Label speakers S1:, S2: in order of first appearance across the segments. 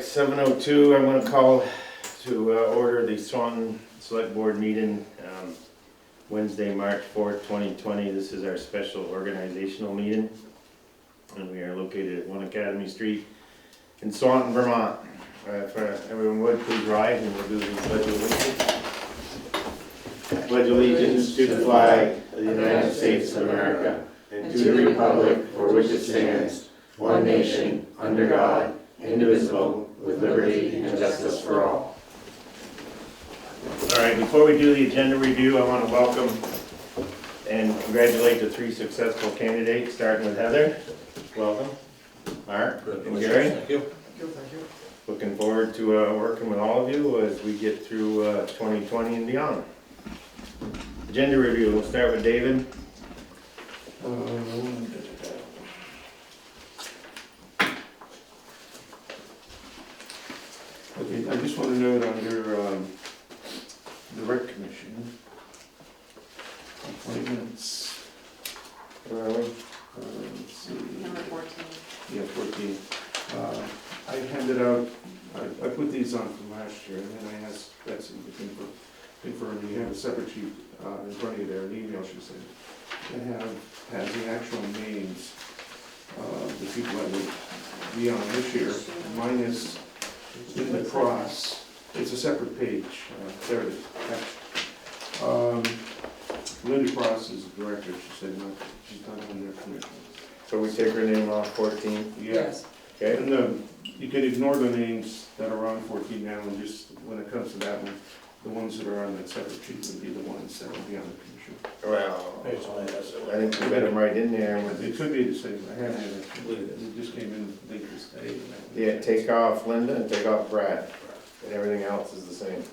S1: 7:02, I'm gonna call to order the Swanton Selectboard meeting, Wednesday, March 4th, 2020. This is our special organizational meeting, and we are located at 1 Academy Street in Swanton, Vermont. If everyone would, please rise and we'll do the pledge of allegiance. I pledge allegiance to the flag of the United States of America and to the republic for which it stands, one nation, under God, indivisible, with liberty and justice for all. All right, before we do the agenda review, I want to welcome and congratulate the 3 successful candidates, starting with Heather. Welcome. Mark and Gary.
S2: Thank you.
S3: Thank you.
S1: Looking forward to working with all of you as we get through 2020 and beyond. Agenda review, we'll start with David.
S3: Okay, I just want to note under the rec commission, appointments,
S1: Where are we?
S3: let's see.
S4: Number 14.
S3: Yeah, 14. I handed out, I put these on from last year, and then I asked Betsy to confirm, you have a separate sheet in front of you there, an email she sent. It has the actual names of the people that would be on this year, minus in the cross. It's a separate page, there it is. Linda Cross is the director, she said, not, she's not on their commission.
S1: So we take her name off 14,
S3: Yes.
S1: okay?
S3: And you can ignore the names that are on 14 now, and just, when it comes to that one, the ones that are on that separate sheet would be the ones that would be on the commission.
S1: Well,
S2: Based on that, that's
S1: I think we got them right in there.
S3: It could be the same, I haven't had it, it just came in late this day.
S1: Yeah, take off Linda and take off Brad, and everything else is the same.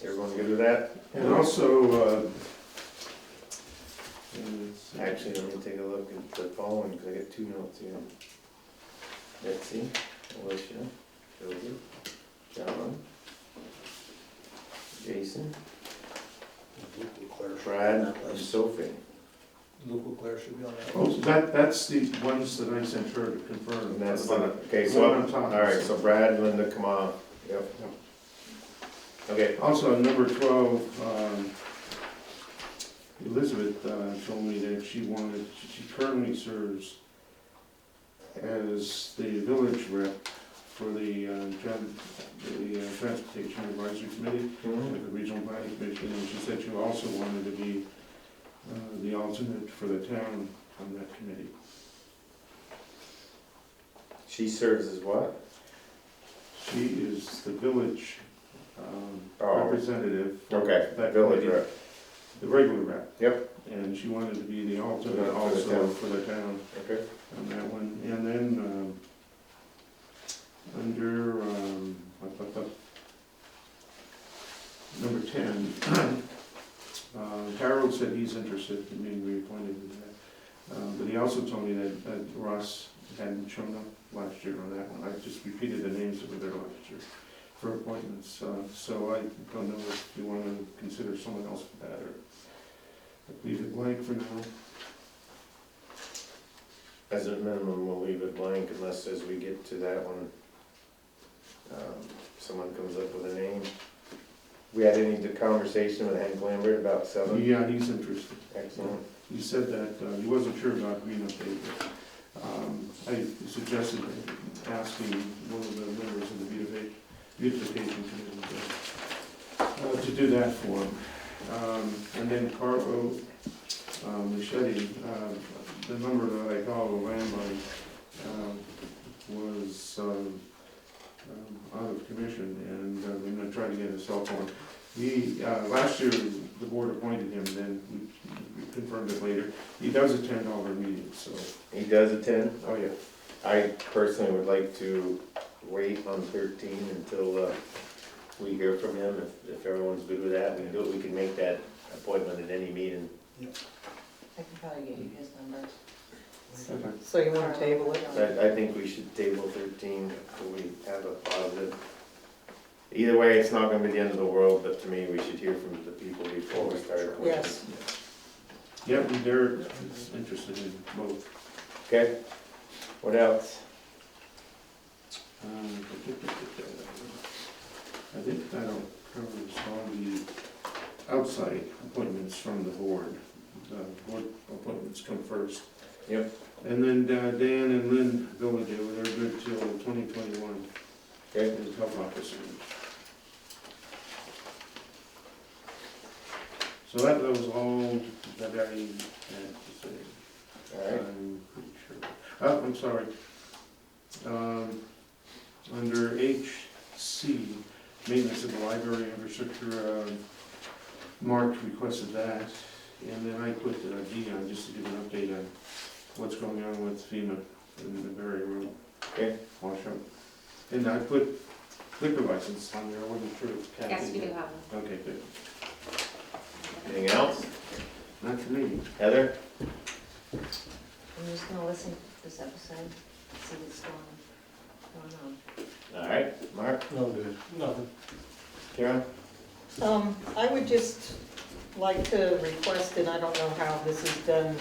S1: Everyone good with that?
S3: And also,
S1: Actually, let me take a look at the following, because I got 2 notes here. Betsy, Alicia, Jody, John, Jason, Brad, and Sophie.
S2: Luke Leclerc should be on that.
S3: oh, so that's the ones that I sent her to confirm.
S1: And that's the, okay,
S3: The
S1: so,
S3: one on top.
S1: alright, so Brad, Linda, come on. Yep. Okay,
S3: Also, number 12, Elizabeth told me that she currently serves as the village rep for the Transportation Advisory Committee,
S1: Mhm.
S3: at the Regional Planning Commission, and she said she also wanted to be the alternate for the town on that committee.
S1: She serves as what?
S3: She is the village
S1: Oh.
S3: representative for
S1: Okay,
S3: that
S1: village
S3: committee.
S1: rep.
S3: The regular rep.
S1: Yep.
S3: And she wanted to be the alternate
S1: For the
S3: also
S1: town.
S3: for the town
S1: Okay.
S3: on that one. And then, under, number 10, Harold said he's interested in being reappointed to that. But he also told me that Ross hadn't shown up last year on that one. I just repeated the names that were there last year for appointments. So I don't know if you want to consider someone else for that, or leave it blank for now.
S1: As a minimum, we'll leave it blank unless as we get to that one, someone comes up with a name. We had any conversation with Hank Lambert about 7?
S3: Yeah, he's interested.
S1: Excellent.
S3: He said that he wasn't sure about Green Up Day, but I suggested asking one of the members of the beautification committee to do that for him. And then Carlo Machete, the number that I call the landline, was out of commission, and I'm gonna try to get his cell phone. He, last year, the board appointed him, then we confirmed it later. He does attend all our meetings, so.
S1: He does attend.
S3: Oh, yeah.
S1: I personally would like to wait on 13 until we hear from him. If everyone's good with that, we can do it. We can make that appointment at any meeting.
S4: I can probably get you his number.
S5: So you want to table it?
S1: I think we should table 13 until we have a positive. Either way, it's not gonna be the end of the world, but to me, we should hear from the people before we start.
S5: Yes.
S3: Yep, they're interested in both.
S1: Okay, what else?
S3: I think that'll cover all the outside appointments from the board. Board appointments come first.
S1: Yep.
S3: And then Dan and Lynn Villager, they're good till 2021.
S1: Okay.
S3: As health officer. So that was all that I had to say.
S1: All right.
S3: I'm pretty sure. Oh, I'm sorry. Under HC, maintenance of the library infrastructure, Mark requested that. And then I put D on just to give an update on what's going on with FEMA in the Berry Road.
S1: Okay.
S3: Washout. And I put liquor license on there, I wasn't sure if Kathy.
S4: Yes, we do have one.
S3: Okay, good.
S1: Anything else?
S3: Not for me.
S1: Heather?
S4: I'm just gonna listen to this episode, see what's going on.
S1: All right. Mark?
S2: No good, nothing.
S1: Karen?
S5: I would just like to request, and I don't know how this is done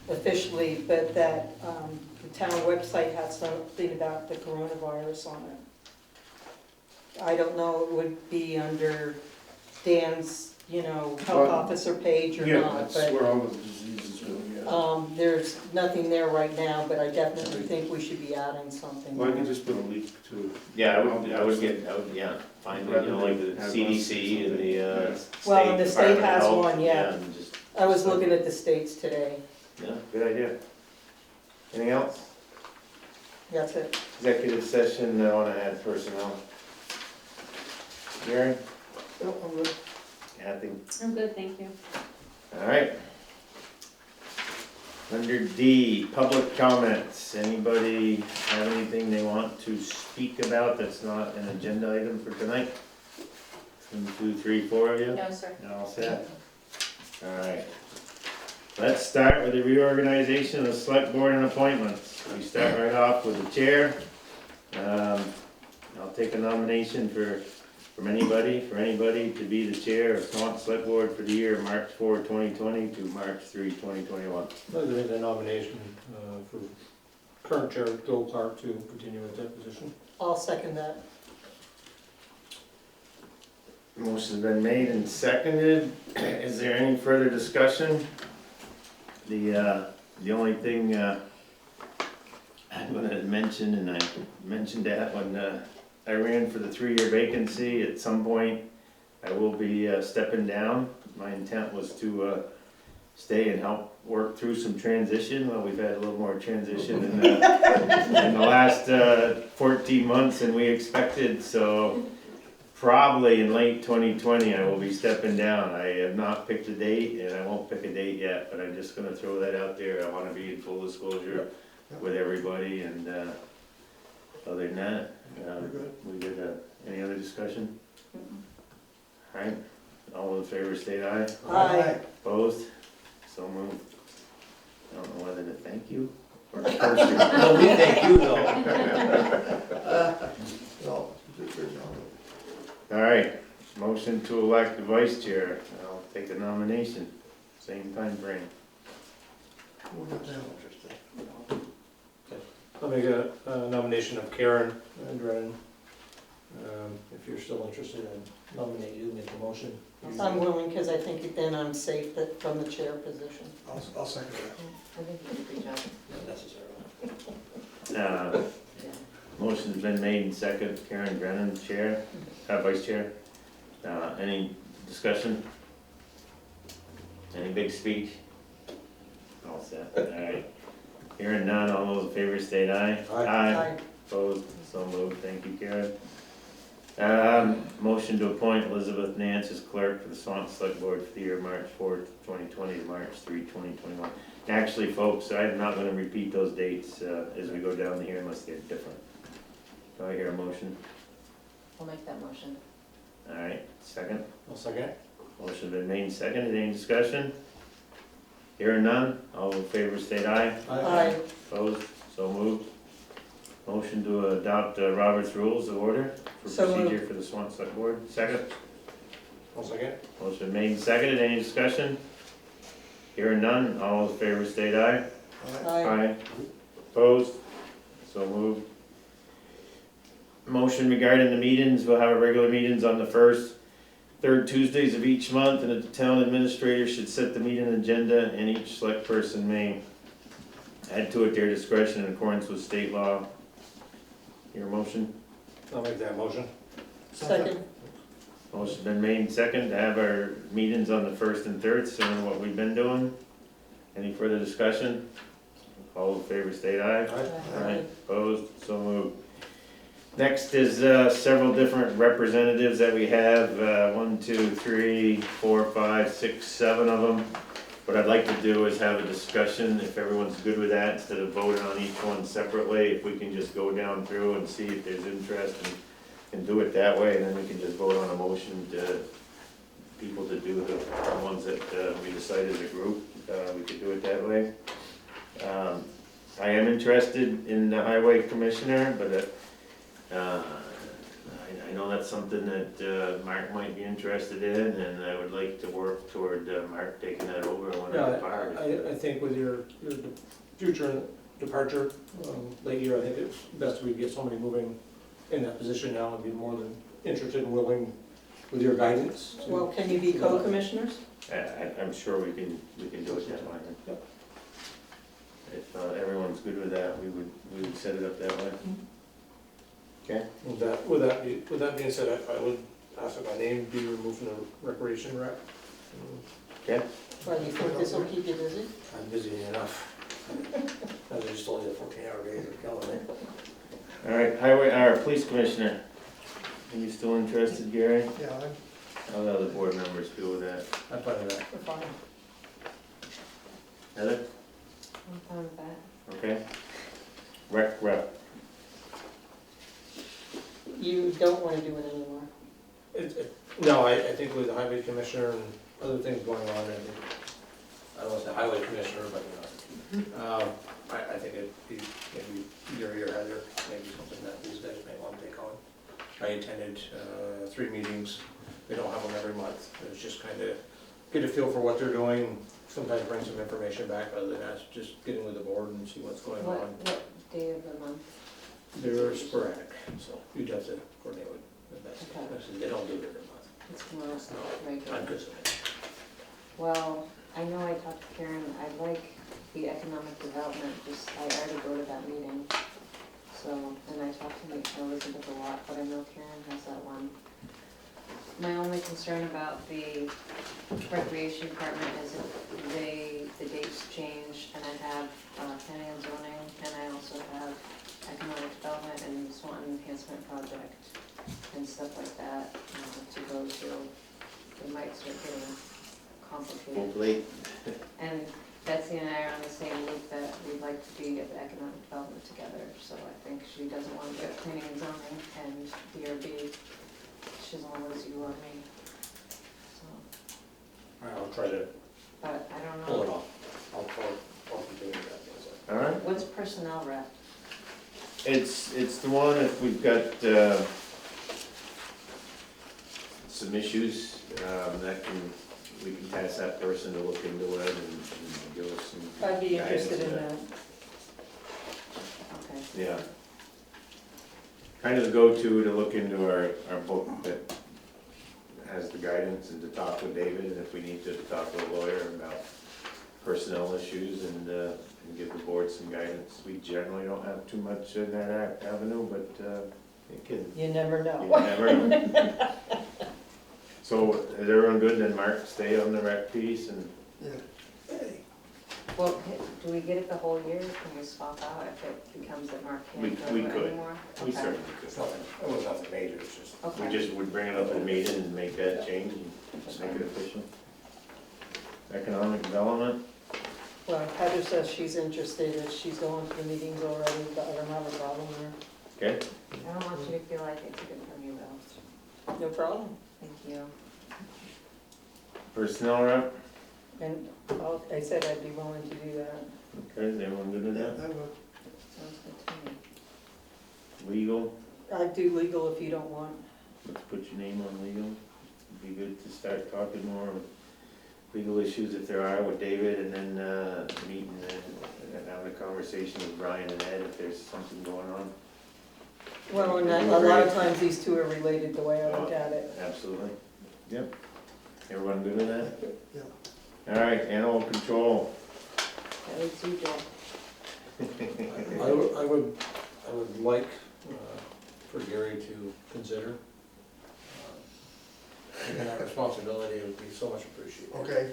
S5: officially, but that the town website has something about the coronavirus on it. I don't know, it would be under Dan's, health
S3: Well,
S5: officer page or
S3: Yeah,
S5: not,
S3: that's
S5: but
S3: where all the diseases go, yeah.
S5: there's nothing there right now, but I definitely think we should be adding something.
S3: Well, I could just put a link to it.
S1: Yeah, I would, find it, like the
S3: Have
S1: CDC and the,
S3: Yeah.
S1: state.
S5: Well, and the state
S1: Department of
S5: has
S1: Health,
S5: one, yeah.
S1: and just,
S5: I was looking at the states today,
S1: yeah, good idea. Anything else?
S5: that's it.
S1: Executive session, I wanna add personnel. Karen? Kathy?
S4: I'm good, thank you.
S1: All right. Under D, public comments. Anybody have anything they want to speak about that's not an agenda item for tonight? 1, 2, 3, 4 of you?
S4: No, sir.
S1: All set? All right. Let's start with the reorganization of the select board and appointments. We start right off with the chair. I'll take a nomination from anybody to be the chair of Swanton Select Board for the year March 4, 2020 to March 3, 2021.
S2: I'd like to make a nomination for current chair Joe Clark to continue with that position.
S5: I'll second that.
S1: Motion's been made and seconded. Is there any further discussion? The only thing I'm gonna mention, and I mentioned that when I ran for the 3-year vacancy, at some point I will be stepping down. My intent was to stay and help work through some transition. Well, we've had a little more transition in the last 14 months than we expected, so probably in late 2020 I will be stepping down. I have not picked a date, and I won't pick a date yet, but I'm just gonna throw that out there. I wanna be in full disclosure with everybody, and other than that, we did, any other discussion? Alright, all in favor state aye.
S5: Aye.
S1: Opposed? So moved. I don't know whether to thank you or curse you.
S2: No, we thank you though.
S6: No, you did a great job.
S1: Alright, motion to elect the vice chair. I'll take a nomination, same time frame.
S6: Well, that's interesting.
S2: I'll make a nomination of Karen Drennan. If you're still interested, I'd nominate you, make a motion.
S5: I'm willing, because I think then I'm safe from the chair position.
S6: I'll second that.
S4: I think you did a great job.
S2: Not necessarily.
S1: Motion's been made and second, Karen Brennan, chair, vice chair. Any discussion? Any big speech? All set, alright. Hearing none, all those in favor state aye.
S5: Aye.
S1: Opposed, so moved, thank you, Karen. Motion to appoint Elizabeth Nance as clerk for the Swanton Select Board for the year March 4, 2020 to March 3, 2021. Actually, folks, I'm not gonna repeat those dates, as we go down here unless they're different. Do I hear a motion?
S4: I'll make that motion.
S1: Alright, second.
S2: I'll second.
S1: Motion been made and seconded, any discussion? Hearing none, all in favor state aye.
S5: Aye.
S1: Opposed, so moved. Motion to adopt Robert's Rules of Order for
S5: So moved.
S1: procedure for the Swanton Select Board, second.
S2: I'll second.
S1: Motion made and seconded, any discussion? Hearing none, all in favor state aye.
S6: Aye.
S5: Aye.
S1: Opposed, so moved. motion regarding the meetings, we'll have our regular meetings on the first, third Tuesdays of each month, and that the town administrator should set the meeting agenda, and each select person may add to it their discretion in accordance with state law. Your motion?
S2: I'll make that motion.
S5: Second,
S1: Motion been made and second to have our meetings on the first and third, similar to what we've been doing. Any further discussion? All in favor, state aye. Aye. Opposed, so moved. Next is several different representatives that we have, 1, 2, 3, 4, 5, 6, 7 of them. What I'd like to do is have a discussion, if everyone's good with that, instead of voting on each one separately, if we can just go down through and see if there's interest and do it that way, and then we can just vote on a motion to people to do the ones that we decide as a group. We could do it that way. I am interested in the highway commissioner, but I know that's something that Mark might be interested in, and I would like to work toward Mark taking that over when I depart.
S2: I think with your future departure, late year, I think it's best we get somebody moving in that position now and be more than interested and willing with your guidance.
S5: well, can you be co-commissioners?
S1: I'm sure we can do it that way.
S2: Yep.
S1: If everyone's good with that, we would set it up that way. Okay?
S2: With that being said, I would ask that my name be removed from the recreation rec.
S1: Okay?
S5: Well, you think this will keep you busy?
S2: I'm busy enough. I just told you the 14-hour days are killing me.
S1: All right, police commissioner. Are you still interested, Gary?
S6: Yeah,
S1: How the other board members feel with that?
S2: I'm fine with that.
S5: We're fine.
S1: Heather?
S4: I'm fine with that.
S1: Okay. Rep.
S5: You don't want to do it anymore?
S2: No, I think with the highway commissioner and other things going on, I don't want to say highway commissioner, but, I think it'd be maybe Gary or Heather, maybe something that these guys may want to take on. I attended 3 meetings. They don't have them every month. It's just kind of get a feel for what they're doing, sometimes bring some information back, other than us just getting with the board and see what's going on.
S4: What day of the month?
S2: They're sporadic, so you'd have to coordinate with that.
S4: Okay.
S2: They don't do it every month.
S4: It's more
S2: No,
S4: regular.
S2: I'm good with it.
S4: Well, I know I talked to Karen, I like the economic development, I already go to that meeting. So, and I talked to Elizabeth a lot, but I know Karen has that one. My only concern about the recreation department is if the dates change, and I have planning and zoning, and I also have economic development and Swanton enhancement project and stuff like that to go through. It might start getting complicated.
S1: Hopefully.
S4: And Betsy and I are on the same loop that we'd like to be at the economic development together, so I think she doesn't want to get planning and zoning and DRB. She doesn't want to lose you or me, so,
S2: All right, I'll try to
S4: but I don't
S2: pull it
S4: know.
S2: off. I'll continue that.
S1: All right.
S4: What's personnel rep?
S1: It's the one if we've got some issues we can task that person to look into it and give us some.
S5: I'd be interested in
S1: guidance.
S5: that.
S4: Okay.
S1: Yeah. Kind of the go-to to look into our book that has the guidance and to talk with David, and if we need to talk with a lawyer about personnel issues and give the board some guidance. We generally don't have too much in that avenue, but it can,
S5: You never
S1: you
S5: know.
S1: never know. So is everyone good, then Mark stay on the rec piece and,
S6: yeah. Hey,
S4: Well, do we get it the whole year? Can we swap out if it becomes that Mark
S1: We
S4: can't
S1: could.
S4: go anymore?
S1: we
S4: Okay.
S1: certainly
S2: It's
S1: could.
S2: nothing, it was nothing major, it's just.
S1: We
S4: Okay.
S1: just would bring it up in a meeting and make that change and just make it official. Economic development,
S5: Well, Heather says she's interested, if she's going to the meetings already, but I don't have a problem there.
S1: okay?
S4: I don't want you to feel like it's good from you, Bill.
S5: No problem.
S4: Thank you.
S1: Personnel rep,
S5: And I said I'd be willing to do that.
S1: okay, is everyone good with
S6: yeah,
S1: that?
S6: that would,
S4: Sounds good to me.
S1: Legal,
S5: I'd do legal if you don't want.
S1: let's put your name on legal. It'd be good to start talking more legal issues if there are with David, and then meeting and having a conversation with Brian and Ed if there's something going on.
S5: Well, and a lot of times these two are related, the way I look at it.
S1: Absolutely. Yep. Everyone good with that?
S6: Yeah.
S1: All right, animal control.
S4: That was you, Joe.
S2: I would like for Gary to consider taking that responsibility. It would be so much appreciated.
S6: Okay.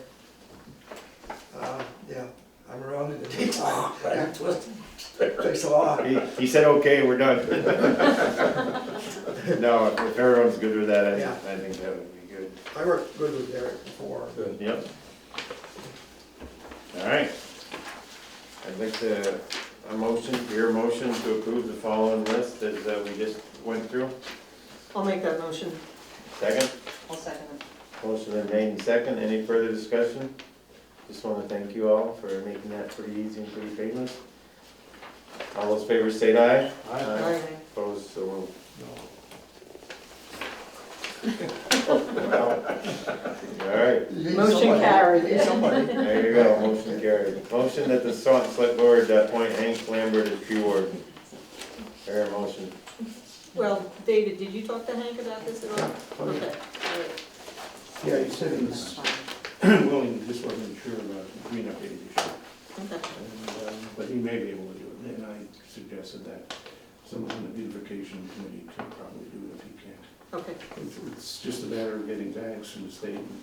S6: Yeah, I'm around in the daytime. Thanks a lot.
S1: He said, okay, we're done. No, if everyone's good with that,
S6: Yeah.
S1: I think that would be good.
S6: I worked good with Derek before.
S2: Good.
S1: Yep. All right. I'd like to, your motion to approve the following list that we just went through.
S5: I'll make that motion.
S1: Second?
S4: I'll second it.
S1: Motion been made and second. Any further discussion? Just want to thank you all for making that pretty easy and pretty painless. All those favors say aye.
S5: Aye.
S1: Opposed, so moved.
S6: No.
S1: All right.
S6: You need
S5: Motion
S6: somebody.
S5: carried.
S6: You need somebody.
S1: There you go, motion carried. Motion that the Swanton Select-Board appoint Hank Lambert as tree warden. Fair motion.
S5: Well, David, did you talk to Hank about this at all?
S3: Oh,
S5: Okay.
S3: yeah.
S5: All right.
S3: Yeah, he said he was willing, he just wasn't sure about the cleanup issue.
S5: Okay.
S3: And, but he may be able to do it, and I suggested that someone on the beautification committee could probably do it if he can.
S5: Okay.
S3: It's just a matter of getting bags from the state and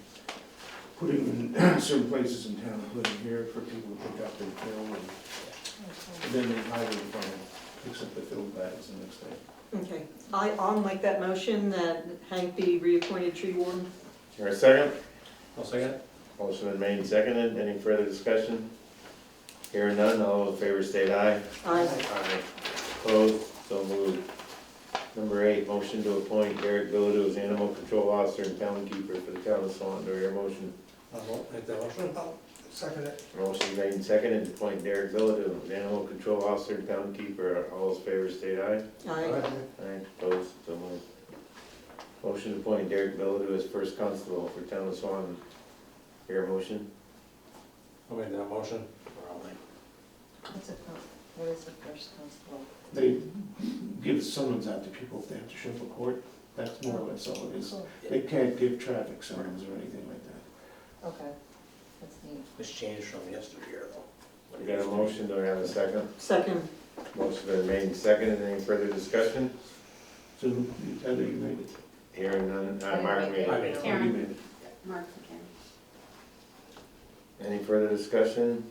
S3: putting them in certain places in town, putting here for people to pick up and fill, and then the highway department picks up the filled bags the next day.
S5: Okay. I'll make that motion that Hank be reappointed tree warden.
S1: Here a second?
S2: I'll second.
S1: Motion been made and seconded. Any further discussion? Hearing none, all those in favor state aye.
S5: Aye.
S1: Opposed, so moved. Number 8, motion to appoint Derek Bilodeau as animal control officer and town keeper for the town of Swanton. Do I hear a motion?
S2: I won't make that motion.
S6: I'll second it.
S1: Motion made and seconded to appoint Derek Bilodeau as animal control officer and town keeper. All those in favor state aye.
S5: Aye.
S1: Aye, opposed, so moved. Motion to appoint Derek Bilodeau as first constable for town of Swanton. Hear a motion?
S2: I'll make that motion. Or I'll make.
S4: What is the first constable?
S3: They give summons out to people if they have to show up at court. That's more or less all it is.
S4: Cool.
S3: They can't give traffic summons or anything like that.
S4: Okay, that's neat.
S2: It's changed from yesteryear though.
S1: We got a motion, do I have a second?
S5: Second.
S1: Motion been made and seconded. Any further discussion?
S3: So, Heather, you made it.
S1: Hearing none, Mark made
S2: I
S1: it.
S2: made it.
S3: Oh, you made it.
S7: Mark McCann.
S1: Any further discussion?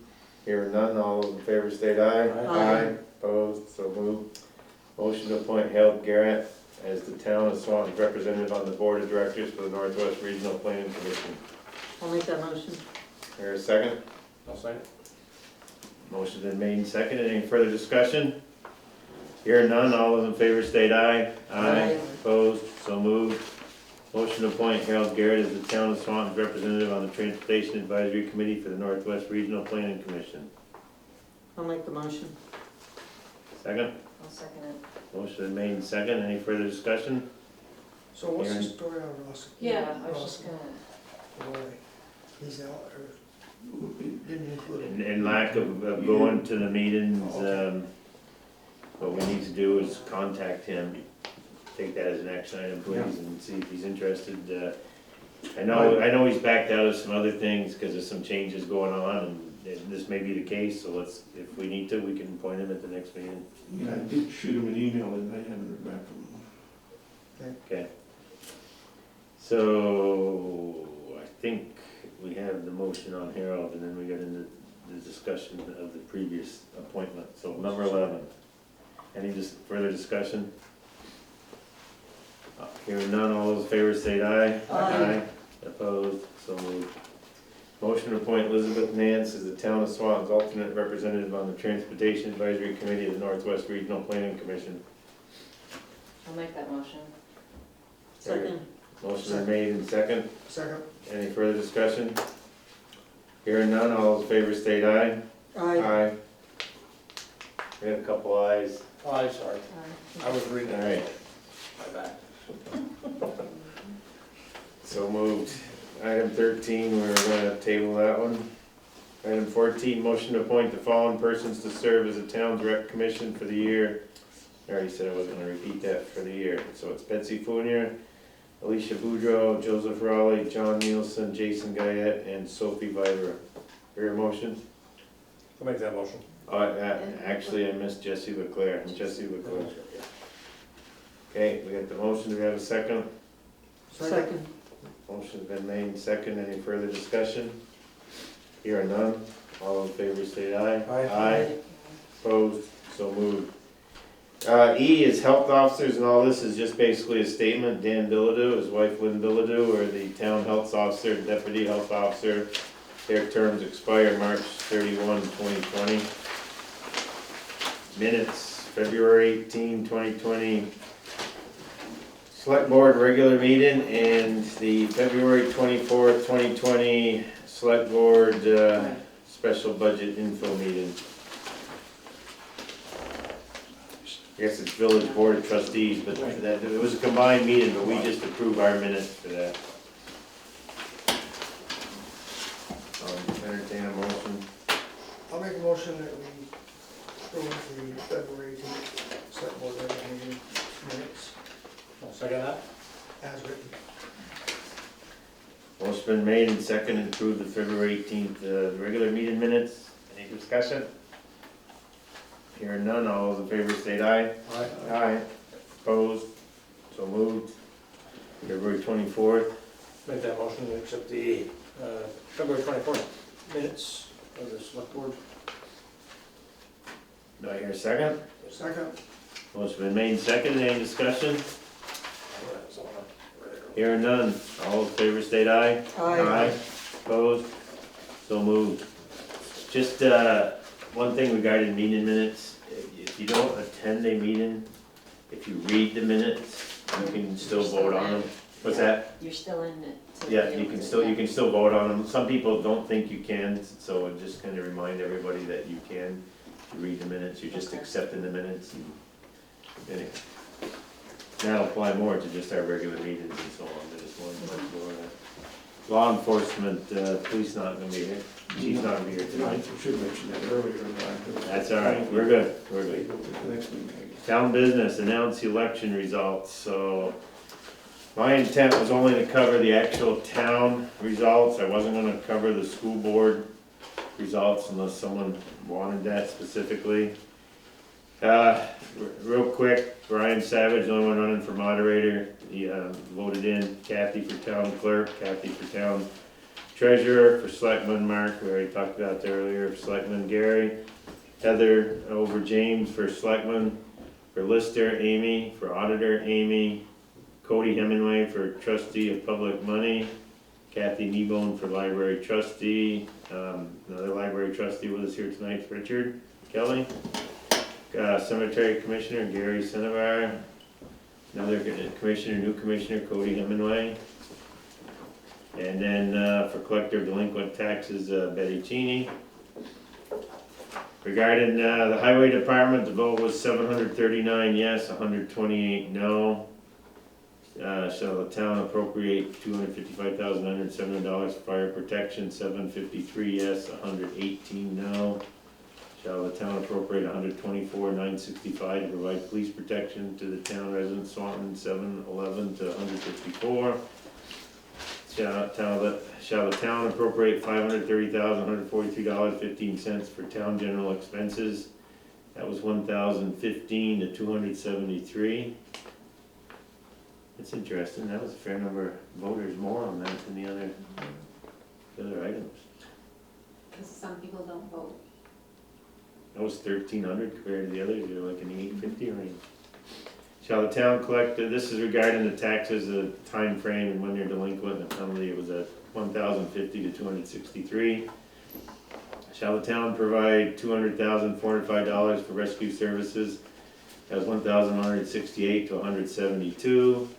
S1: Hearing none, all those in favor state aye.
S5: Aye.
S1: Opposed, so moved. Motion to appoint Harold Garrett as the town of Swanton's representative on the board of directors for the Northwest Regional Planning Commission.
S5: I'll make that motion.
S1: Here a second?
S2: I'll second.
S1: Motion been made and seconded. Any further discussion? Hearing none, all those in favor state aye.
S5: Aye.
S1: Opposed, so moved. Motion to appoint Harold Garrett as the town of Swanton's representative on the Transportation Advisory Committee for the Northwest Regional Planning Commission.
S5: I'll make the motion.
S1: Second?
S4: I'll second it.
S1: Motion been made and seconded. Any further discussion?
S6: So what's the
S1: Aaron?
S6: story on Ross?
S4: Yeah, I was just gonna,
S6: Boy, he's out, or didn't include him.
S1: In lack of going to the meetings, what we need to do is contact him. Take that as an action item, please, and see if he's interested. I know he's backed out of some other things because of some changes going on, and this may be the case, so let's, if we need to, we can appoint him at the next meeting.
S3: Yeah, I did shoot him an email and I haven't heard back from him.
S1: Okay. So, I think we have the motion on Harold, and then we got into the discussion of the previous appointment. So, number 11. Any further discussion? Hearing none, all those in favor say aye.
S5: Aye.
S1: Opposed, so moved. Motion to appoint Elizabeth Nance as the town of Swanton's alternate representative on the Transportation Advisory Committee of the Northwest Regional Planning Commission.
S4: I'll make that motion.
S5: Second.
S1: Motion been made and second.
S6: Second.
S1: Any further discussion? Hearing none, all those in favor state aye.
S5: Aye.
S1: We had a couple ayes.
S2: Oh, I'm sorry.
S4: Aye.
S2: I was reading.
S1: All right,
S2: My bad.
S1: so moved. Item 13, we're gonna table that one. Item 14, motion to appoint the following persons to serve as the town's rec commission for the year I already said I wasn't gonna repeat that for the year. So it's Betsy Fournier, Alicia Boudreau, Joseph Raleigh, John Nielsen, Jason Guyette, and Sophie Vibra. Your motion?
S2: I'll make that motion.
S1: Actually, I missed Jesse Leclerc. Jesse Leclerc. Okay, we got the motion. Do we have a second?
S5: Second.
S1: Motion's been made and second. Any further discussion? Here are none. All in favor, say aye.
S6: Aye.
S1: Opposed? So moved. E is health officers, and all this is just basically a statement. Dan Bilodeau, his wife Lynn Bilodeau, are the town health officer, deputy health officer. Their terms expire March 31, 2020. Minutes, February 18, 2020. Select Board regular meeting and the February 24th, 2020 Select Board special budget info meeting. I guess it's Village Board of Trustees, but that, it was a combined meeting, but we just approved our minutes for that. Entertain a motion.
S6: I'll make a motion that we approve the February 18th select board regular meeting minutes
S2: I'll second that.
S6: as written.
S1: Motion been made and seconded to approve the February 18th regular meeting minutes. Any discussion? Hearing none, all those in favor state aye.
S2: Aye.
S1: Aye. Opposed? So moved. February 24th.
S2: Make that motion to accept the February 24th minutes of the select board.
S1: Do I hear a second?
S6: Second.
S1: Motion been made and seconded. Any discussion? Hearing none, all in favor state aye.
S5: Aye.
S1: Opposed? So moved. Just, one thing regarding meeting minutes, if you don't attend a meeting, if you read the minutes, you can still vote on them. What's that?
S4: You're still in it. to
S1: Yeah,
S4: be
S1: you
S4: able
S1: can
S4: to-
S1: still, you can still vote on them. Some people don't think you can, so I just kind of remind everybody that you can. If you read the minutes, you're just
S4: Okay.
S1: accepting the minutes. Anyway. That'll apply more to just our regular meetings and so on, but just one much more. Law enforcement, police not gonna be here. Chief's not gonna be here
S3: I
S1: tonight.
S3: should mention that earlier, but.
S1: That's all right, we're good, we're good.
S3: The next meeting.
S1: Town business, announce election results, so my intent was only to cover the actual town results. I wasn't gonna cover the school board results unless someone wanted that specifically. Real quick, Brian Savage, the only one running for moderator, he voted in Kathy for town clerk, Kathy for town treasurer, for selectman Mark, we already talked about that earlier, for selectman Gary, Heather over James for selectman, for lister Amy, for auditor Amy, Cody Hemingway for trustee of public money, Kathy Kneebone for library trustee, another library trustee with us here tonight, Richard Kelly. Cemetery Commissioner Gary Senevar, another commissioner, new commissioner Cody Hemingway. And then for collector of delinquent taxes, Betty Cheney. Regarding the highway department, the vote was 739 yes, 128 no. Shall the town appropriate $255,970 for fire protection, 753 yes, 118 no. Shall the town appropriate $124,965 to provide police protection to the town residents, Swanton, 711 to 154. Shall the town appropriate $530,143.15 for town general expenses? That was 1,015 to 273. That's interesting, that was a fair number of voters more on that than the other items.
S7: Because some people don't vote.
S1: That was 1,300 compared to the others, you're like in the 850 range. Shall the town collect, this is regarding the taxes, the time frame and when they're delinquent, and the penalty, it was at 1,050 to 263. Shall the town provide $200,405 for rescue services? That was 1,168 to 172.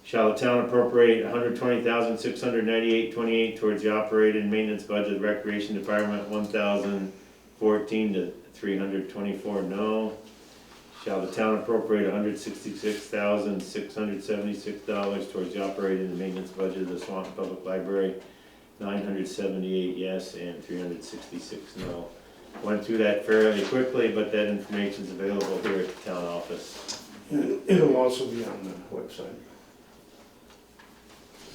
S1: Shall the town appropriate $120,698.28 towards the operating and maintenance budget, recreation department, 1,014 to 324 no. Shall the town appropriate $166,676 towards the operating and maintenance budget of the Swanton Public Library, 978 yes and 366 no. went through that fairly quickly, but that information's available here at the town office.
S3: And it'll also be on the website.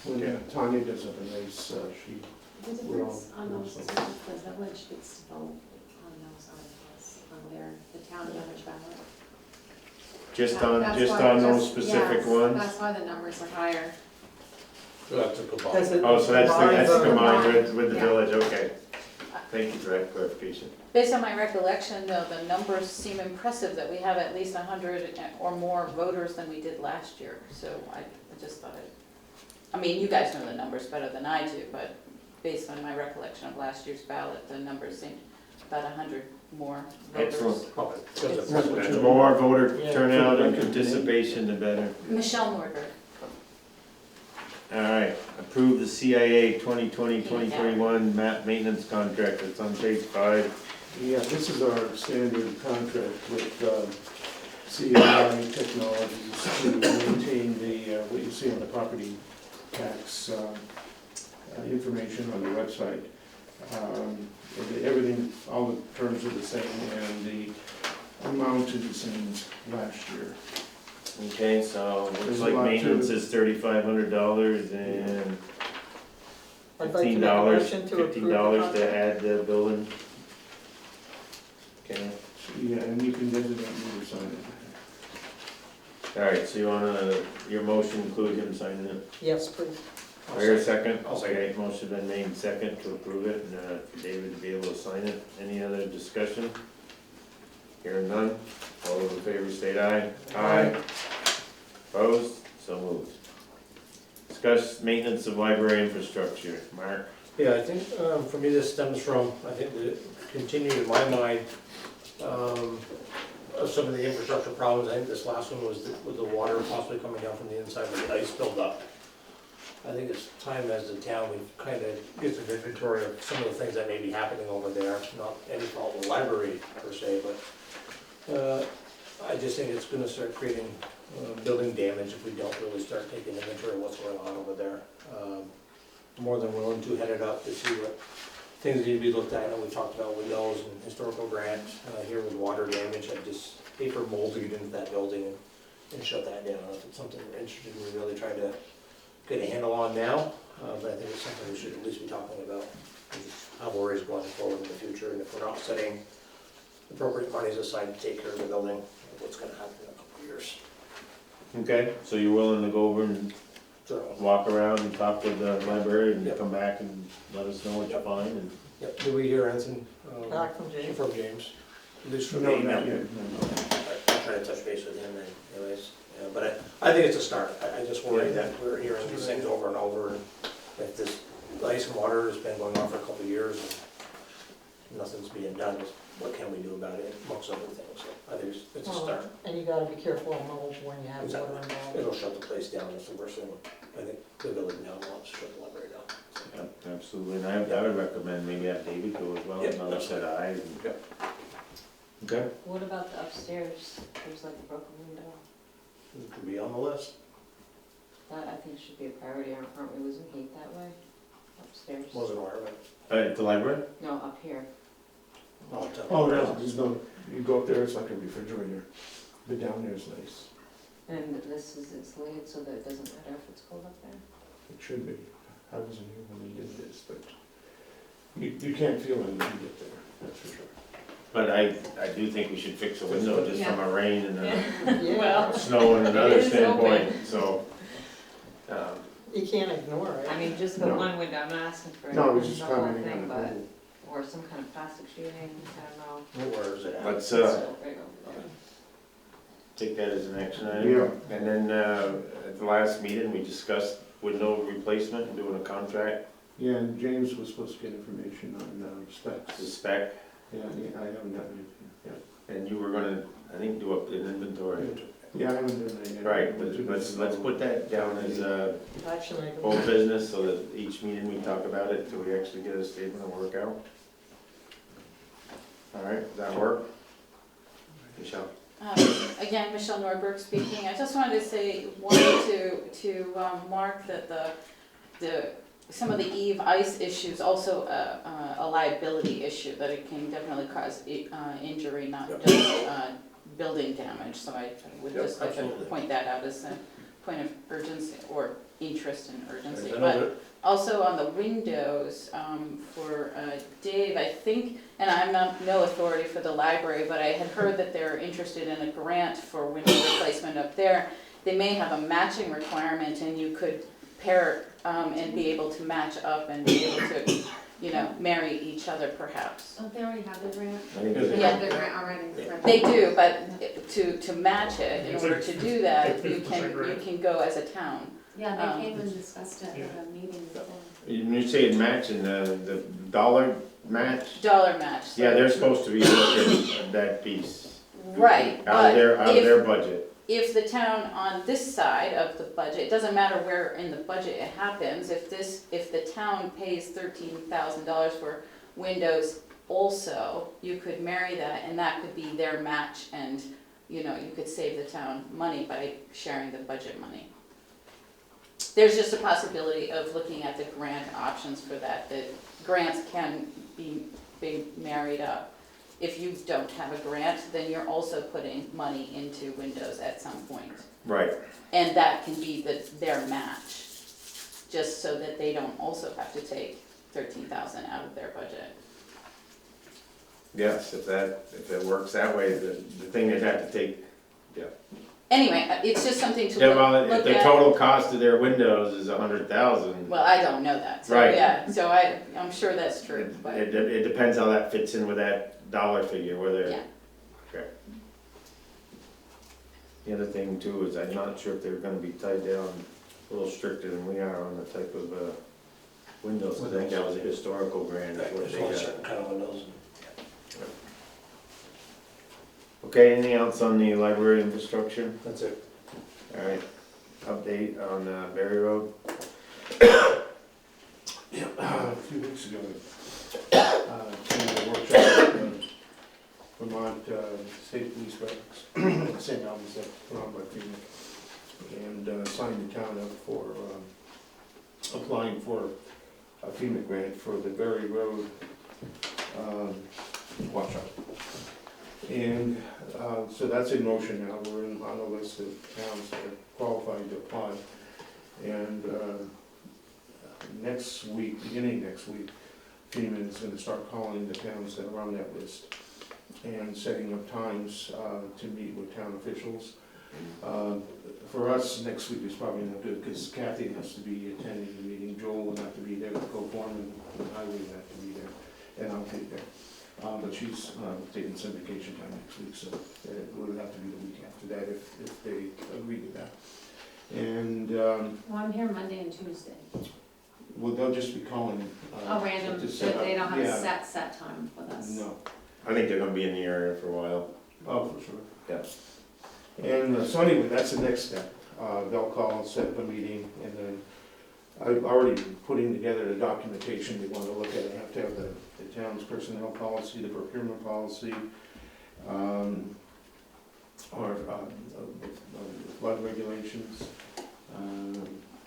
S3: When
S1: Okay.
S3: Tanya does up a nice sheet.
S7: The difference on those is that the village gets to vote on those articles, on their, the town village ballot.
S1: Just
S7: That's why-
S1: on those
S7: just-
S1: specific
S7: yes,
S1: ones?
S7: That's why the numbers are higher.
S2: So that's a good
S5: Because
S2: ball.
S5: it-
S1: Oh, so that's
S5: combined
S1: combined with the
S7: Yeah.
S1: village, okay. Thank you for that clarification.
S8: Based on my recollection, though, the numbers seem impressive, that we have at least 100 or more voters than we did last year. So I just thought I mean, you guys know the numbers better than I do, but based on my recollection of last year's ballot, the numbers seemed about 100 more voters.
S1: Excellent.
S2: Probably, because of
S1: The
S2: presidential.
S1: more voter
S5: Yeah.
S1: turnout and participation, the better.
S8: Michelle Nordberg.
S1: All right, approve the CIA 2020-2021 map maintenance contract, it's on page 5.
S3: Yeah, this is our standard contract with CI Technologies to maintain the, what you see on the property tax information on the website. Everything, all the terms are the same and the amount is the same as last year.
S1: Okay, so looks
S3: There's a
S1: like
S3: lot to
S1: maintenance
S3: it.
S1: is $3,500 and
S5: I'd like to make a motion to approve the
S1: $15
S5: contract.
S1: to add the building. Okay,
S3: Yeah, and you can designate me to sign it.
S1: all right, so you wanna, your motion include him signing it?
S5: Yes, please.
S1: Wait a second.
S2: I'll second.
S1: Okay, motion been made second to approve it, and for David to be able to sign it. Any other discussion? Hearing none, all those in favor state aye.
S5: Aye.
S1: Opposed? So moved. Discuss maintenance of library infrastructure. Mark?
S2: Yeah, I think, for me, this stems from, I think, the continued in my mind, of some of the infrastructure problems. I think this last one was with the water possibly coming down from the inside where the ice built up. I think it's time as a town, we kind of get some inventory of some of the things that may be happening over there, not any fault of the library per se, but I just think it's gonna start creating building damage if we don't really start taking inventory of what's going on over there. More than willing to head it up to see what things need to be looked at. I know we talked about windows and historical grants here with water damage. I just hate for mold to get into that building and shut that down. If it's something we're interested in, we really try to get a handle on now, but I think it's something we should at least be talking about. Just how worries going forward in the future, and if we're not setting appropriate monies aside to take care of the building, what's gonna happen in a couple of years.
S1: Okay, so you're willing to go over and
S2: So,
S1: walk around and talk with the library and
S2: Yep.
S1: come back and let us know what you find and?
S2: yep, did we hear anything?
S5: Back from James.
S2: From James, at least from
S3: No,
S2: the
S3: not
S2: email.
S3: yet, no.
S2: I'll try to touch base with him anyways, yeah, but I think it's a start. I just worry that we're hearing these things over and over, and if this ice and water has been going on for a couple of years and nothing's being done, what can we do about it, amongst other things, so I think it's a start.
S5: And you gotta be careful of mold when you have water
S2: Exactly.
S5: involved.
S2: It'll shut the place down, that's the worst thing, I think the village now wants to shut the library down.
S1: Yep, absolutely, and I would recommend maybe have David go as well,
S2: Yep,
S1: another set of eyes. and-
S2: Yep.
S1: Okay.
S4: What about the upstairs? There's like a broken window.
S2: It could be on the list.
S4: That I think should be a priority. Aren't we losing heat that way? Upstairs?
S2: Wasn't aware of it.
S1: At the library?
S4: No, up here.
S2: I'll tell
S3: Oh,
S2: you.
S3: no, there's no, you go up there, it's like a refrigerator, but down there is nice.
S4: And this is insulated so that it doesn't matter if it's cold up there?
S3: It should be. I wasn't here when they did this, but you can't feel it when you get there, that's for sure.
S1: But I do think we should fix a window just from a rain and a
S5: Yeah,
S1: snow and another
S4: It is
S1: standpoint, so.
S5: you can't ignore it.
S4: I mean, just the
S3: No.
S4: one window, I'm not asking for
S3: No, I was
S4: the
S3: just
S4: whole
S3: commenting
S4: thing,
S3: on the
S4: but,
S3: pool.
S4: or some kind of plastic sheeting, I don't know.
S2: Where is it at?
S1: Let's,
S4: So, right over there.
S1: take that as an action item.
S3: Yeah.
S1: And then, at the last meeting, we discussed window replacement and doing a contract,
S3: Yeah, and James was supposed to get information on
S1: the
S3: specs.
S1: spec,
S3: Yeah, I haven't gotten it
S1: and you were gonna, I think, do up an inventory.
S3: yet. Yeah, I haven't done that yet.
S1: Right, but let's put that down as,
S5: Action item.
S1: old business, so that each meeting we talk about it, till we actually get a statement of work out. All right, does that work? Michelle?
S8: Again, Michelle Nordberg speaking. I just wanted to say, wanted to mark that the some of the eve ice issues, also a liability issue, that it can definitely cause injury, not just building damage. So I would
S2: Yep,
S8: just like to
S2: absolutely.
S8: point that out as a point of urgency, or interest in urgency.
S2: There's
S8: But
S2: another-
S8: also on the windows, for Dave, I think, and I'm not no authority for the library, but I had heard that they're interested in a grant for window replacement up there. They may have a matching requirement, and you could pair and be able to match up and be able to, you know, marry each other perhaps.
S7: Don't they already have the grant?
S1: I think
S7: They
S1: it's-
S8: Yeah.
S7: have the grant already. for-
S8: They do, but to match it, in
S6: It's
S8: order
S6: like
S8: to do that, you
S6: 50% grant.
S8: can go as a town.
S7: Yeah, they came and discussed it at a meeting before.
S1: When you say matching, the dollar match,
S8: Dollar match. so-
S1: yeah, they're supposed to be looking at that piece
S8: Right,
S1: out of
S8: but
S1: their budget.
S8: if the town on this side of the budget, it doesn't matter where in the budget it happens, if the town pays $13,000 for windows also, you could marry that, and that could be their match, and, you know, you could save the town money by sharing the budget money. There's just a possibility of looking at the grant options for that grants can be married up. If you don't have a grant, then you're also putting money into windows at some point.
S1: Right.
S8: And that can be their match, just so that they don't also have to take 13,000 out of their budget.
S1: Yes, if it works that way, the thing they'd have to take,
S8: Anyway, it's just something to
S1: yeah, well, if
S8: look
S1: the
S8: at.
S1: total cost of their windows is 100,000,
S8: Well, I don't know that, so
S1: Right.
S8: yeah, so I'm sure that's true, but,
S1: it depends how that fits in with that dollar figure, whether.
S8: yeah.
S1: Okay. The other thing too is I'm not sure if they're gonna be tied down a little stricter than we are on the type of, windows, 'cause I think that was a historical grant, is what
S2: There's
S1: they
S2: only
S1: got.
S2: certain kind of windows.
S1: Okay, anything else on the library infrastructure?
S2: That's it.
S1: Alright, update on, Berry Road?
S3: Yeah, a few weeks ago, came to a workshop at Vermont State Police Records, St. Albans, put on by FEMA, and signed the town up for applying for a FEMA grant for the Berry Road washout. And so that's in motion now, we're on the list of towns that are qualified to apply. And next week, beginning next week, FEMA is gonna start calling the towns that are on that list and setting up times to meet with town officials. For us, next week is probably not good, because Kathy has to be attending the meeting, Joel will have to be there, the co-foreman, and I will have to be there, and I'll be there. But she's taking some vacation time next week, so it would have to be the week after that if they agree to that. And,
S7: Well, I'm here Monday and Tuesday.
S3: well, they'll just be calling.
S7: Oh, random,
S3: to set up-
S7: they don't have
S3: yeah,
S7: a set time with us.
S3: No,
S1: I think they're gonna be in the area for a while.
S3: oh, for sure.
S1: Yeah.
S3: And so anyway, that's the next step. They'll call, set up a meeting, and then I've already putting together the documentation they want to look at. I have to have the town's personnel policy, the procurement policy, or flood regulations,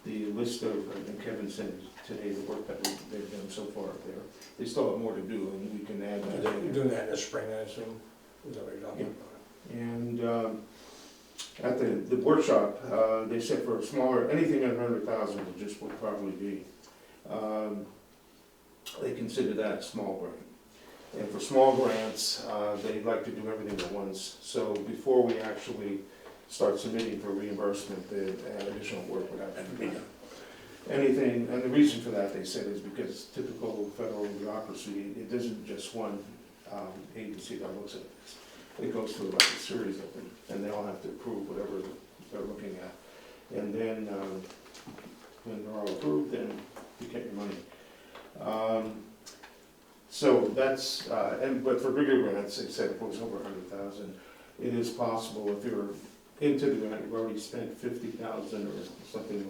S3: the list of, and Kevin said today, the work that they've done so far up there. They still have more to do, and we can add that.
S2: You're doing that in the spring, I assume? Is that what you're talking about?
S3: And at the workshop, they said for a smaller, anything under 100,000 will just will probably be, they consider that a small grant. And for small grants, they like to do everything at once. So before we actually start submitting for reimbursement, the additional work would have to be done. Anything, and the reason for that, they said, is because typical federal bureaucracy, it isn't just one agency that looks at this. It goes through like a series of them, and they all have to approve whatever they're looking at. And then, when they're all approved, then you get your money. So that's, but for bigger grants, they said if it was over 100,000, it is possible if you're into the grant, you've already spent 50,000 or something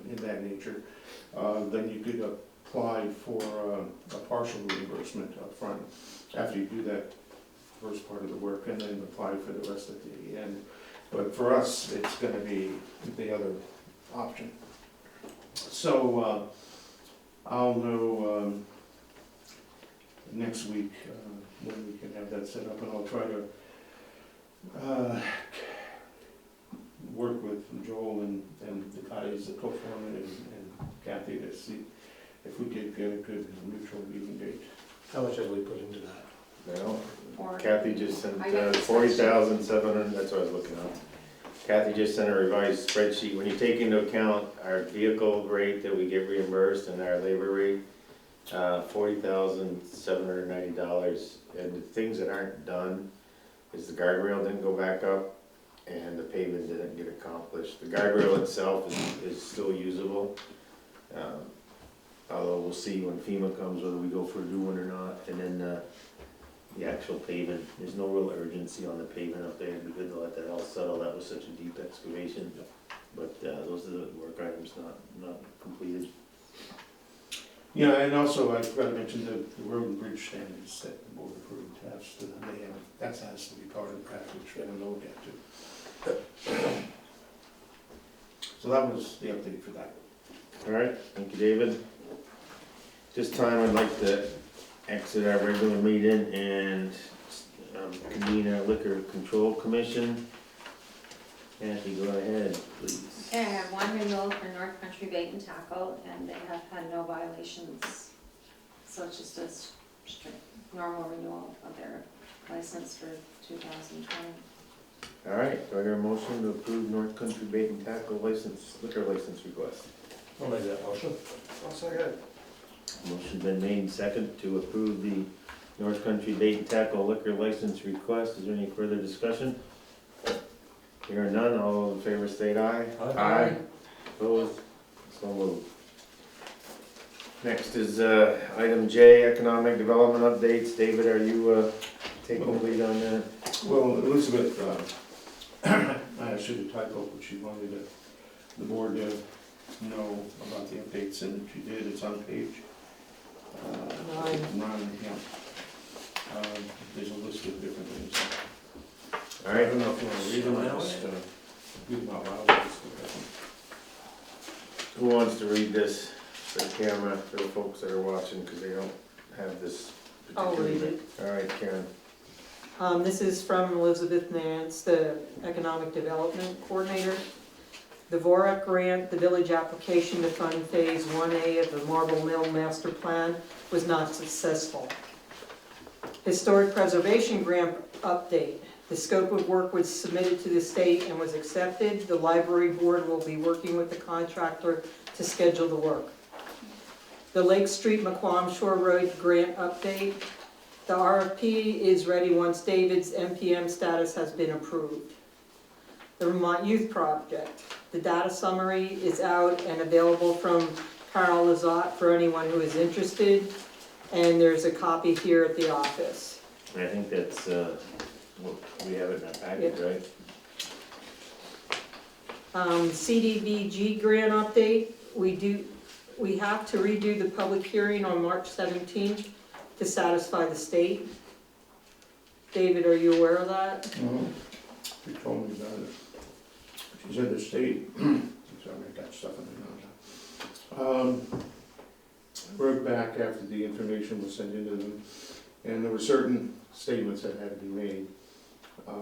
S3: in that nature, then you could apply for a partial reimbursement up front after you do that first part of the work, and then apply for the rest at the end. But for us, it's gonna be the other option. So I'll know, next week, when we can have that set up, and I'll try to, work with Joel and the guys, the co-foreman and Kathy to see if we could get a good mutual meeting date.
S2: How much have we put into that?
S1: Well,
S7: Or-
S1: Kathy just sent
S7: I got the
S1: 40,700, that's what I was looking at. Kathy just sent a revised spreadsheet. When you take into account our vehicle rate that we get reimbursed and our labor rate, $40,790. And the things that aren't done is the guardrail didn't go back up and the pavement didn't get accomplished. The guardrail itself is still usable. Although we'll see when FEMA comes whether we go for a new one or not. And then the actual pavement, there's no real urgency on the pavement up there. It'd be good to let that all settle. That was such a deep excavation. But those are the work items not completed.
S3: Yeah, and also I forgot to mention the road and bridge standards that the board approved has to, that has to be part of the package, and we'll get to. So that was the update for that.
S1: All right, thank you, David. This time I'd like to exit our regular meeting and convene our liquor control commission. Kathy, go ahead, please.
S9: Okay, I have one renewal for North Country Bait and Tackle, and they have had no violations. So it's just a strict, normal renewal of their license for 2020.
S1: All right, do I hear a motion to approve North Country Bait and Tackle liquor license request?
S2: I'll make that motion.
S6: I'll second.
S1: Motion been made and second to approve the North Country Bait and Tackle liquor license request. Is there any further discussion? Hearing none, all in favor state aye.
S2: Aye.
S1: Opposed? So moved. Next is item J, economic development updates. David, are you taking the lead on that?
S3: Well, Elizabeth, I should have typoed what she wanted the board to know about the updates, and she did, it's on page 9, yeah. There's a list of different things.
S1: All
S3: I
S1: right,
S3: don't know if you want to read them, or just read them out loud.
S1: who wants to read this for the camera, for the folks that are watching, because they don't have this
S5: I'll
S1: particular.
S5: read it.
S1: All right, Karen.
S5: This is from Elizabeth Nance, the Economic Development Coordinator. The VORAC grant, the village application to fund Phase 1A of the Marble Mill Master Plan was not successful. Historic Preservation Grant update. The scope of work was submitted to the state and was accepted. The library board will be working with the contractor to schedule the work. The Lake Street McQuam Shore Road grant update. The RFP is ready once David's MPM status has been approved. The Vermont Youth Project. The data summary is out and available from Carol Lazat for anyone who is interested. And there's a copy here at the office.
S1: I think that's, we have it in our package, right?
S5: CDBG grant update. We have to redo the public hearing on March 17th to satisfy the state. David, are you aware of that?
S3: She told me about it. She said the state, sorry, I got stuff in my nose. Wrote back after the information was sent into them, and there were certain statements that had to be made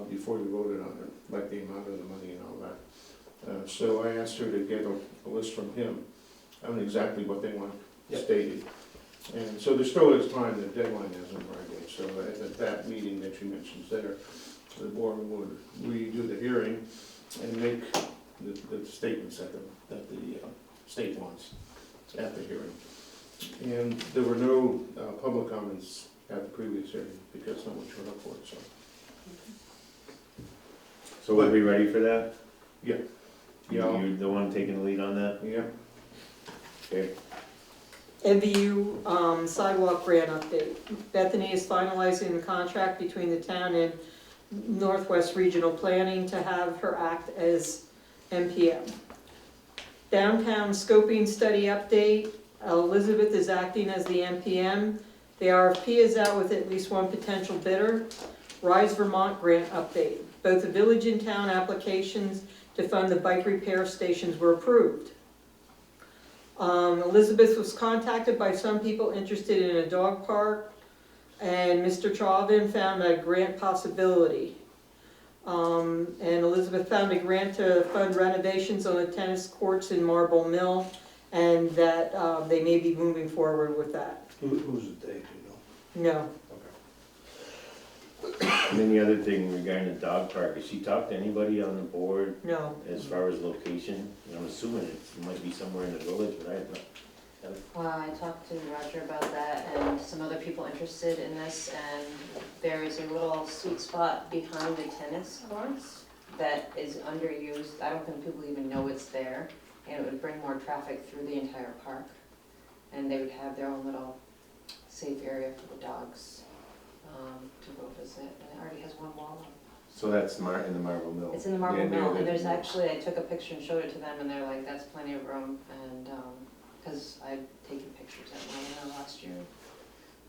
S3: before you voted on it, like the amount of the money and all that. So I asked her to get a list from him on exactly what they want stated. And so there still is time, the deadline hasn't arrived yet, so at that meeting that she mentions there, the board would redo the hearing and make the statements that the state wants at the hearing. And there were no public comments at the previous hearing because no one showed up for it, so.
S1: So we'll be ready for that?
S3: Yeah.
S1: You're the one taking the lead on that?
S3: Yeah.
S1: Okay.
S5: MVU sidewalk grant update. Bethany is finalizing the contract between the town and Northwest Regional Planning to have her act as MPM. Downtown scoping study update. Elizabeth is acting as the MPM. The RFP is out with at least one potential bidder. Rise Vermont grant update. Both the village and town applications to fund the bike repair stations were approved. Elizabeth was contacted by some people interested in a dog park, and Mr. Chauvin found a grant possibility. And Elizabeth found a grant to fund renovations on the tennis courts in Marble Mill, and that they may be moving forward with that.
S2: Who's the date, you know?
S5: No,
S1: And then the other thing regarding the dog park, has she talked to anybody on the board
S5: no.
S1: as far as location? I'm assuming it might be somewhere in the village, but I have not.
S4: I talked to Roger about that and some other people interested in this, and there is a little sweet spot behind the tennis courts that is underused. I don't think people even know it's there, and it would bring more traffic through the entire park. And they would have their own little safe area for the dogs to go visit, and it already has one wall up.
S1: So that's in the Marble Mill?
S4: It's in the Marble
S1: Yeah,
S4: Mill, and
S1: yeah.
S4: there's actually, I took a picture and showed it to them, and they're like, that's plenty of room, and, because I'd taken pictures at one last year,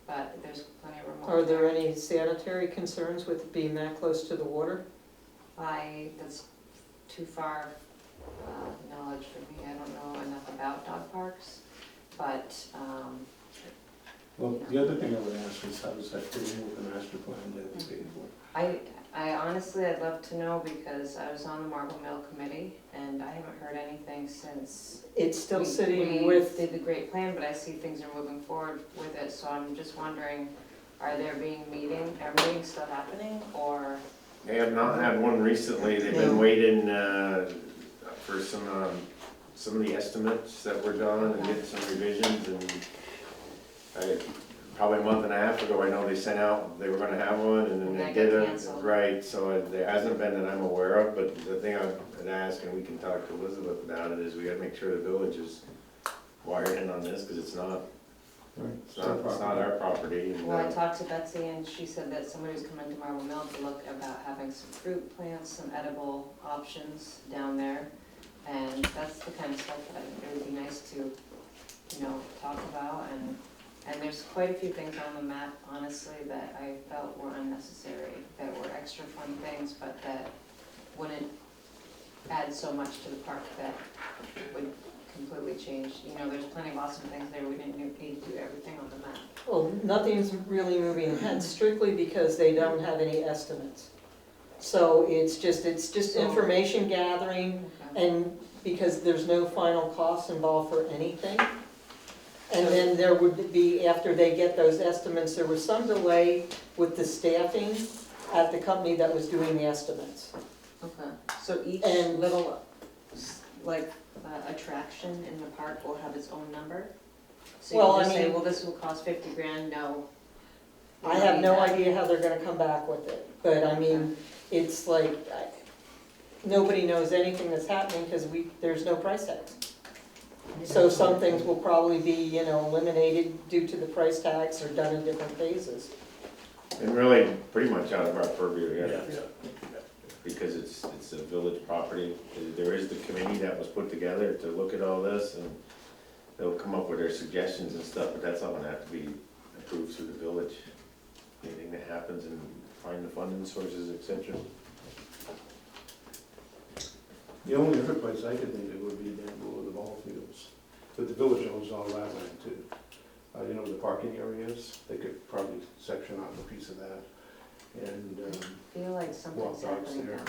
S4: but there's plenty of room.
S5: Are there any sanitary concerns with being that close to the water?
S4: That's too far knowledge for me, I don't know enough about dog parks, but,
S3: Well, the other thing I would ask is how does that fit in with the master plan that we paid for?
S4: I honestly, I'd love to know, because I was on the Marble Mill committee, and I haven't heard anything since.
S5: It's still
S4: we
S5: sitting with,
S4: did the great plan, but I see things are moving forward with it, so I'm just wondering, are meetings still happening, or?
S1: They have not had one recently, they've been
S5: No.
S1: waiting for some of the estimates that were done and get some revisions, and probably a month and a half ago, I know they sent out, they were gonna have one, and then
S4: And
S1: they
S4: that
S1: did
S4: got
S1: it.
S4: canceled.
S1: Right, so there hasn't been that I'm aware of, but the thing I'd ask, and we can talk to Elizabeth about it, is we gotta make sure the village is wired in on this, because it's not our property. And,
S4: Well, I talked to Betsy, and she said that somebody was coming to Marble Mill to look about having some fruit plants, some edible options down there, and that's the kind of stuff that I think it would be nice to, talk about, and there's quite a few things on the map, honestly, that I felt were unnecessary, that were extra fun things, but that wouldn't add so much to the park that would completely change. There's plenty of awesome things there, we didn't need to do everything on the map.
S5: well, nothing's really moving ahead strictly because they don't have any estimates. So it's just information gathering,
S4: Okay.
S5: and because there's no final costs involved for anything. And then there would be, after they get those estimates, there was some delay with the staffing at the company that was doing the estimates.
S4: Okay, so each
S5: And-
S4: little, attraction in the park will have its own number? So
S5: Well,
S4: you
S5: I
S4: can just say,
S5: mean-
S4: well, this will cost 50 grand, no. we
S5: I
S4: don't
S5: have
S4: need
S5: no
S4: that.
S5: idea how they're gonna come back with it, but I mean, it's like, nobody knows anything that's happening because there's no price tags. So some things will probably be, eliminated due to the price tags or done in different phases.
S1: And really, pretty much out of our purview, yeah,
S2: Yeah.
S1: because it's a village property. There is the committee that was put together to look at all this, and they'll come up with their suggestions and stuff, but that's all gonna have to be approved through the village. Anything that happens, and find the funding sources, et cetera.
S3: The only other place I could think of would be down below the ball fields, but the village owns all that land too. The parking areas, they could probably section off a piece of that, and,
S4: I feel like something's
S3: Walk dogs
S4: happening
S3: there.
S4: down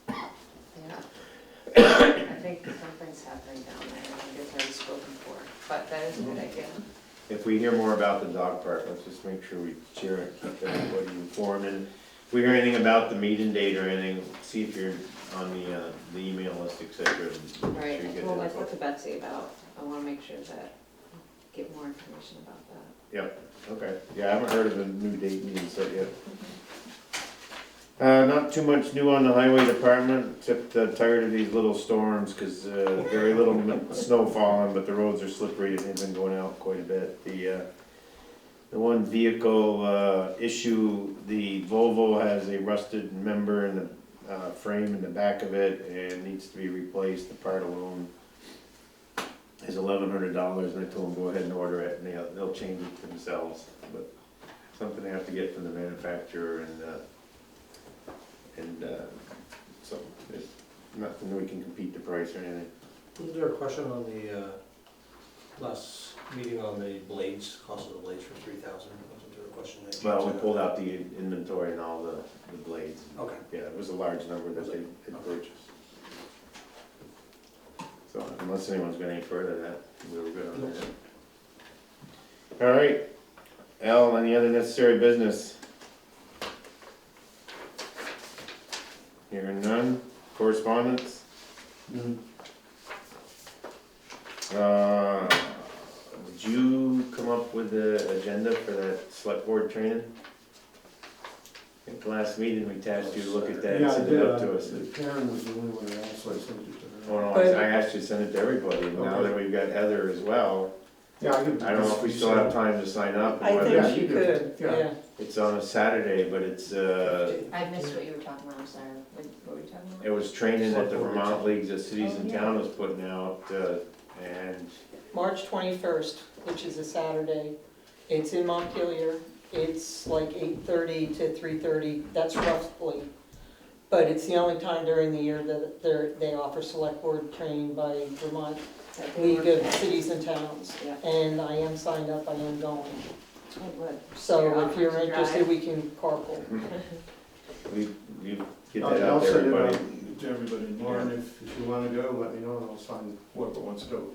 S4: there. Yeah. I think something's happening down there, I think it's already spoken for, but that is a good idea.
S1: If we hear more about the dog park, let's just make sure we share it, keep everybody informed, and if we hear anything about the meeting date or anything, see if you're on the email list, et cetera. and make
S4: Right,
S1: sure you get
S4: well,
S1: the
S4: I
S1: info.
S4: talked to Betsy about, I wanna make sure that, get more information about that.
S1: Okay, yeah, I haven't heard of a new date being set yet. Not too much new on the highway department, except tired of these little storms, cause very little snow falling, but the roads are slippery and they've been going out quite a bit. The one vehicle issue, the Volvo has a rusted member in the frame in the back of it and needs to be replaced. The part alone is $1,100, and I told them go ahead and order it, and they'll change it themselves. But something they have to get from the manufacturer, and so there's nothing we can compete the price or anything.
S2: Is there a question on the last meeting on the blades, cost of the blades for 3,000, wasn't there a question there?
S1: Well, we pulled out the inventory and all the blades.
S2: Okay.
S1: Yeah, it was a large number that they had purchased. So unless anyone's got any further, that, we were good on that. All right, Al, any other necessary business? Hearing none, correspondence? Did you come up with the agenda for that select board training? I think the last meeting we tasked you to look at that and
S3: Yeah, I
S1: send
S3: did,
S1: it up to us.
S3: Karen was the only one that asked, so I sent it to
S1: Oh,
S3: her.
S1: no,
S5: But-
S1: I asked you to send it to everybody, and now
S3: Okay.
S1: that we've got Heather as well,
S3: Yeah, I could.
S1: I don't know if we still have time to sign up. or
S5: I
S1: whether-
S3: Yeah,
S5: think
S3: you
S5: she
S3: do.
S5: could,
S3: Yeah.
S5: yeah.
S1: It's on a Saturday, but it's,
S4: I missed what you were talking about, I'm sorry, what were you talking about?
S1: it was training that the Vermont Leagues of Cities and Town was putting out, and
S5: March 21st, which is a Saturday. It's in Montpelier. It's like 8:30 to 3:30, that's roughly. But it's the only time during the year that they offer select board training by Vermont
S4: That they
S5: League
S4: were-
S5: of Cities and Towns.
S4: Yeah.
S5: And I am signed up, I am going.
S4: Oh, good.
S5: So
S4: You're
S5: if
S4: offering
S5: you're
S4: to
S5: interested,
S4: drive?
S5: we can carpool.
S1: you get
S3: I'll
S1: that out to
S3: send it
S1: everybody.
S3: out to everybody. Lauren, if you wanna go, let me know, and I'll sign whoever wants to go.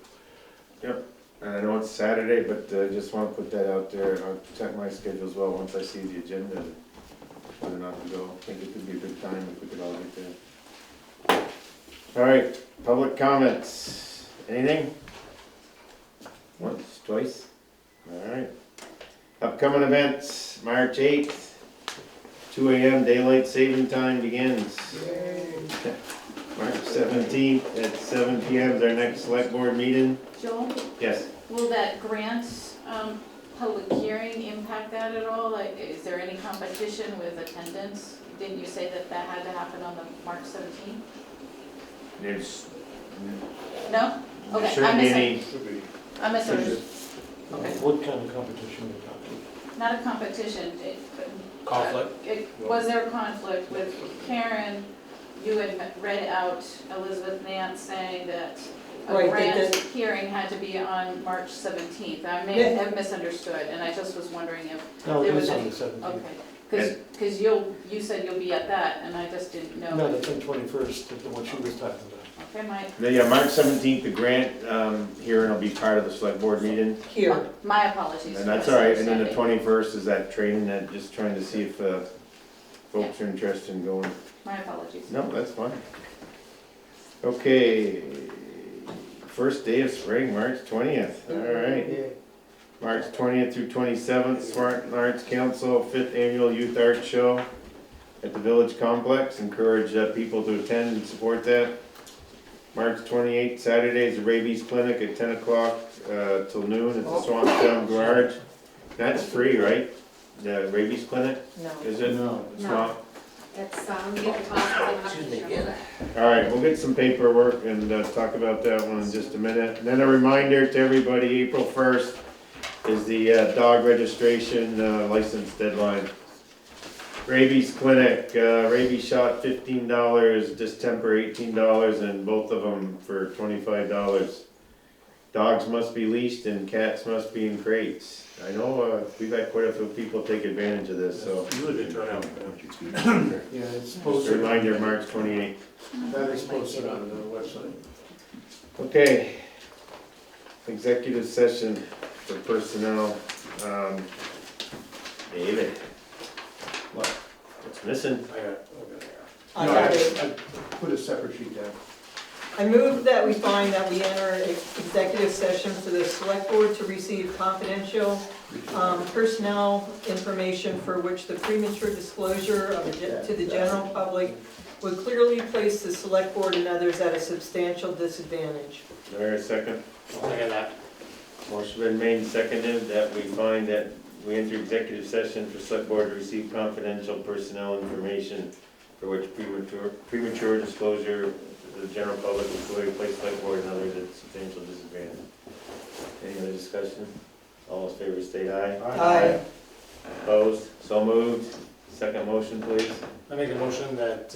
S1: And I know it's Saturday, but just wanna put that out there, and I'll check my schedule as well, once I see the agenda, whether or not to go. I think it could be a good time if we could all get there. All right, public comments, anything? Once, twice? All right. Upcoming events, March 8th, 2 AM daylight saving time begins. March 17th at 7 PM is our next select board meeting.
S8: Joel,
S1: Yes,
S8: will that grant, public hearing impact that at all? Like, is there any competition with attendance? Didn't you say that that had to happen on the March 17th?
S1: there's,
S8: No?
S1: there
S8: Okay,
S1: shouldn't be any,
S8: I misunderstood. Okay,
S2: What kind of competition are you talking?
S8: not a competition.
S2: Conflict?
S8: Was there a conflict with Karen? You had read out Elizabeth Nance saying that a
S5: Right,
S8: grant
S5: that-
S8: hearing had to be on March 17th. I may
S5: Yeah.
S8: have misunderstood, and I just was wondering if,
S2: No,
S8: There
S2: it
S8: was
S2: is
S8: a-
S2: on the 17th.
S8: okay. Because you said you'll be at that, and I just didn't know.
S2: No, that's on 21st, the one she was talking about.
S8: Okay, Mike.
S1: yeah, March 17th, the grant hearing will be part of the select board meeting.
S5: Here,
S8: My apologies.
S1: And
S8: for
S1: that's all right, and then the
S8: misunderstanding.
S1: 21st is that training, that just trying to see if folks are interested in going.
S8: My apologies.
S1: No, that's fine. Okay, first day of spring, March 20th, all right. March 20th through 27th, Swanton Arts Council, 5th Annual Youth Art Show at the Village Complex. Encourage people to attend and support that. March 28th, Saturday is the rabies clinic at 10 o'clock till noon at the Swanton Garage. That's free, right? The rabies clinic,
S4: No.
S1: is it?
S3: No.
S1: It's
S9: No.
S1: not?
S9: It's, you get the cost of the
S1: All right, we'll get some paperwork and talk about that one in just a minute. And then a reminder to everybody, April 1st is the dog registration license deadline. Rabies clinic, rabies shot $15, distemper $18, and both of them for $25. Dogs must be leashed and cats must be in crates. I know we've had quite a few people take advantage of this, so.
S2: Really good turnout.
S3: Yeah, it's
S1: Just a
S3: posted.
S1: reminder, March 28th.
S3: That is posted on the website.
S1: Okay. Executive session for personnel. David.
S3: What?
S1: What's missing?
S5: I
S3: No,
S5: got it.
S3: I put a separate sheet down.
S5: I move that we find that we enter an executive session for the select board to receive confidential personnel information for which the premature disclosure of to the general public would clearly place the select board and others at a substantial disadvantage.
S1: Is there a second?
S2: I'll second that.
S1: Motion been made and seconded that we find that we enter executive session for select board to receive confidential personnel information for which premature disclosure to the general public would clearly place select board and others at substantial disadvantage. Any other discussion? All those in favor state aye.
S5: Aye.
S1: Opposed? So moved. second motion, please.
S2: I make a motion that,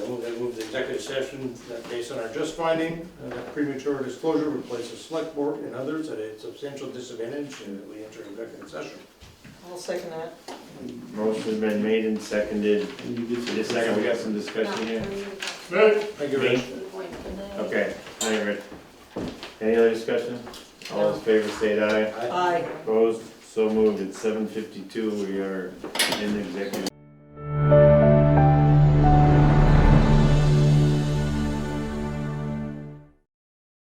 S2: move the executive session that based on our just finding, that premature disclosure would place the select board and others at a substantial disadvantage, and that we enter executive session.
S5: I'll second that.
S1: Motion's been made and seconded.
S3: And you did.
S1: Just a second, we got some discussion here.
S2: Thank you, Rich.
S1: Okay, thank you, Rich. Any other discussion? All those in favor say aye.
S5: Aye.
S1: Opposed? So moved. It's 7:52. We are in executive